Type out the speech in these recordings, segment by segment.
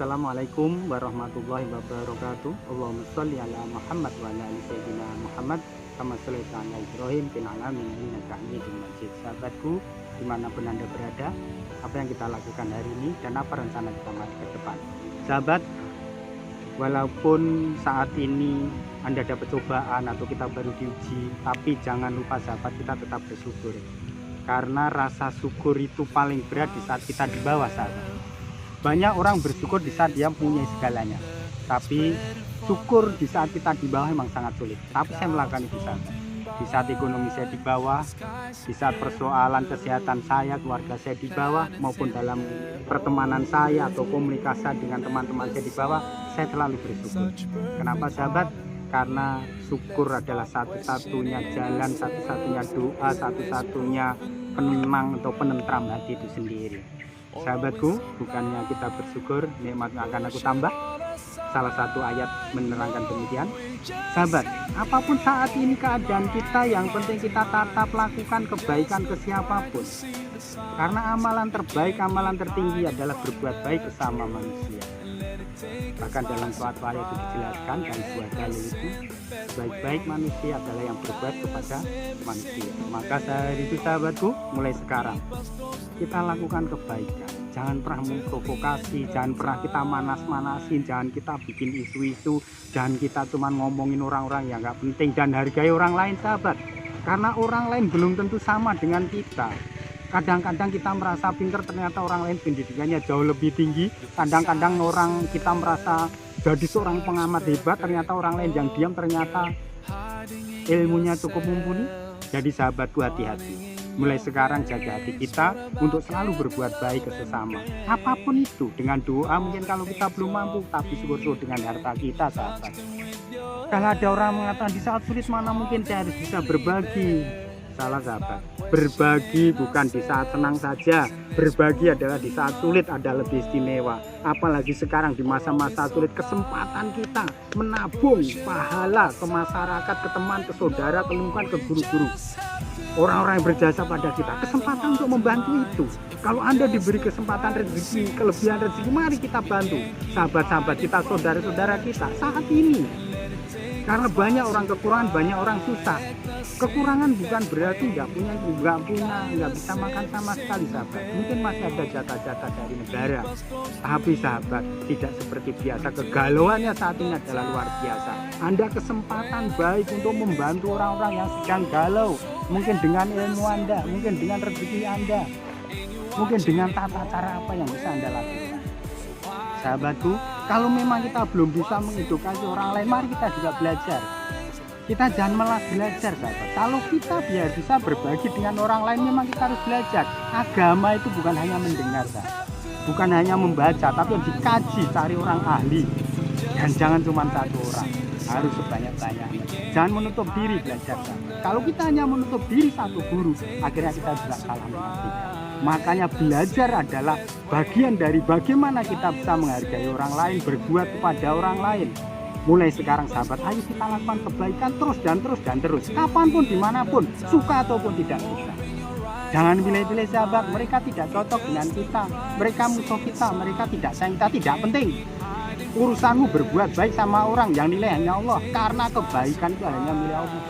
Assalamualaikum warahmatullahi wabarakatuh. Allahumma sholli ala Muhammad wa ala ali sayyidina Muhammad kama shallaita ala Ibrahim fil alamin innaka Hamidum Majid. Sahabatku, dimanapun Anda berada, apa yang kita lakukan hari ini dan apa rencana kita maju ke depan. Sahabat, walaupun saat ini Anda dapat cobaan atau kita baru diuji, tapi jangan lupa sahabat, kita tetap bersyukur. Karena rasa syukur itu paling berat di saat kita di bawah, sahabat. Banyak orang bersyukur di saat dia punya segalanya, tapi syukur di saat kita di bawah memang sangat sulit. Tapi saya melakukan itu, sahabat. Di saat ekonomi saya di bawah, di saat persoalan kesehatan saya, keluarga saya di bawah, maupun dalam pertemanan saya atau komunikasi dengan teman-teman saya di bawah, saya selalu bersyukur. Kenapa, sahabat? Karena syukur adalah satu-satunya jalan, satu-satunya doa, satu-satunya penenang atau penentram hati itu sendiri. Sahabatku, bukannya kita bersyukur, nikmatnya akan aku tambah. Salah satu ayat menerangkan demikian. Sahabat, apapun saat ini keadaan kita, yang penting kita tetap lakukan kebaikan ke siapapun. Karena amalan terbaik, amalan tertinggi adalah berbuat baik sesama manusia. Bahkan dalam suatu ayat itu dijelaskan, dan sebuah dalil itu, baik-baik manusia adalah yang berbuat kepada manusia. Maka dari itu, sahabatku, mulai sekarang kita lakukan kebaikan. Jangan pernah memprovokasi, jangan pernah kita manas-manasin, jangan kita bikin isu-isu, jangan kita cuma ngomongin orang-orang yang nggak penting, dan hargai orang lain, sahabat. Karena orang lain belum tentu sama dengan kita. Kadang-kadang kita merasa pintar, ternyata orang lain pendidikannya jauh lebih tinggi. Kadang-kadang orang kita merasa jadi seorang pengamat hebat, ternyata orang lain yang diam ternyata ilmunya cukup mumpuni. Jadi sahabatku, hati-hati. Mulai sekarang jaga hati kita untuk selalu berbuat baik ke sesama. Apapun itu, dengan doa mungkin kalau kita belum mampu, tapi syukur-syukur dengan harta kita, sahabat. Kalau ada orang mengatakan di saat sulit mana mungkin saya harus bisa berbagi. Salah, sahabat. Berbagi bukan di saat senang saja. Berbagi adalah di saat sulit ada lebih istimewa. Apalagi sekarang di masa-masa sulit, kesempatan kita menabung pahala ke masyarakat, ke teman, ke saudara, ke lingkungan, ke guru-guru, orang-orang yang berjasa pada kita. Kesempatan untuk membantu itu. Kalau Anda diberi kesempatan rezeki, kelebihan rezeki, mari kita bantu sahabat-sahabat kita, saudara-saudara kita saat ini. Karena banyak orang kekurangan, banyak orang susah. Kekurangan bukan berarti nggak bisa makan sama sekali, sahabat. Mungkin masih ada jatah-jatah dari negara. Tapi sahabat, tidak seperti biasa. Kegalauannya saat ini adalah luar biasa. Anda kesempatan baik untuk membantu orang-orang yang sedang galau. Mungkin dengan ilmu Anda, mungkin dengan rezeki Anda, mungkin dengan tata cara apa yang bisa Anda lakukan. Sahabatku, kalau memang kita belum bisa mengedukasi orang lain, mari kita juga belajar. Kita jangan malas belajar, sahabat. Kalau kita biar bisa berbagi dengan orang lain, memang kita harus belajar. Agama itu bukan hanya mendengar, sahabat. Bukan hanya membaca, tapi harus dikaji, cari orang ahli. Dan jangan cuma satu orang, harus sebanyak-banyaknya. Jangan menutup diri belajar, sahabat. Kalau kita hanya menutup diri satu guru, akhirnya kita juga salah mengertikan. Makanya belajar adalah bagian dari bagaimana kita bisa menghargai orang lain, berbuat kepada orang lain. Mulai sekarang, sahabat, ayo kita lakukan kebaikan terus dan terus dan terus. Kapanpun, dimanapun, suka ataupun tidak suka. Jangan pilih-pilih, sahabat. Mereka tidak cocok dengan kita, mereka musuh kita, mereka tidak sayang kita, tidak penting. Urusanmu berbuat baik sama orang, yang nilai hanya Allah. Karena kebaikan itu hanya milik Allah.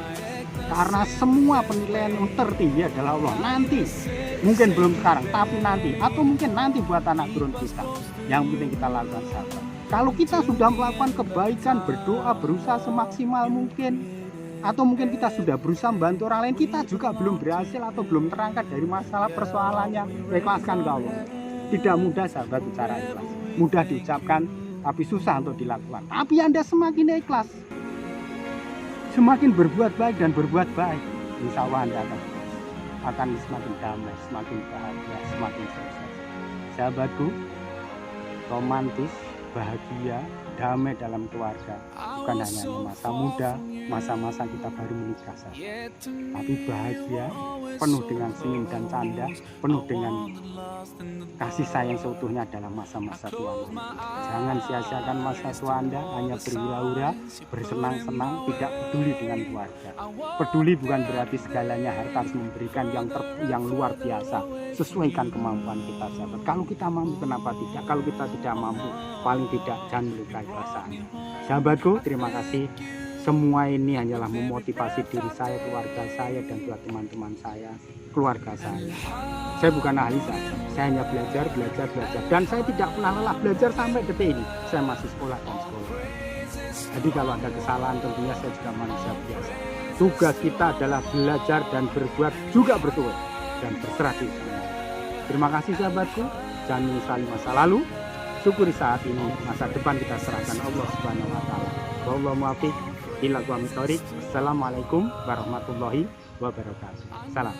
Karena semua penilaian yang tertinggi adalah Allah. Nanti, mungkin belum sekarang, tapi nanti, atau mungkin nanti buat anak turun kita. Yang penting kita lakukan, sahabat. Kalau kita sudah melakukan kebaikan, berdoa, berusaha semaksimal mungkin, atau mungkin kita sudah berusaha membantu orang lain, kita juga belum berhasil atau belum terangkat dari masalah persoalannya, ikhlaskan ke Allah. Tidak mudah, sahabat, bicara ikhlas. Mudah diucapkan, tapi susah untuk dilakukan. Tapi Anda semakin ikhlas, semakin berbuat baik dan berbuat baik, insya Allah Anda akan semakin damai, semakin bahagia, semakin sukses. Sahabatku, romantis, bahagia, damai dalam keluarga bukan hanya masa muda, masa-masa kita baru menikah saja, tapi bahagia, penuh dengan senyum dan canda, penuh dengan kasih sayang seutuhnya adalah masa-masa tua nanti. Jangan sia-siakan masa tua Anda hanya berhura-hura, bersenang-senang, tidak peduli dengan keluarga. Peduli bukan berarti segalanya harta harus memberikan yang luar biasa, sesuaikan kemampuan kita sahabat. Kalau kita mampu kenapa tidak, kalau kita tidak mampu paling tidak jangan melukai perasaannya. Sahabatku, terima kasih. Semua ini hanyalah memotivasi diri saya, keluarga saya, dan juga teman-teman saya, keluarga saya. Saya bukan ahli saja, saya hanya belajar. Dan saya tidak pernah lelah belajar sampai detik ini. Saya masih sekolah dan sekolah. Jadi kalau ada kesalahan tentunya saya juga manusia biasa. Tugas kita adalah belajar dan berbuat, juga bertuah dan berserah diri. Terima kasih sahabatku, jangan menyesali masa lalu. Syukuri saat ini, masa depan kita serahkan Allah Subhanahu wa taala. Wallahu muwaffiq ila aqwamit thoriq. Assalamualaikum warahmatullahi wabarakatuh. Salam.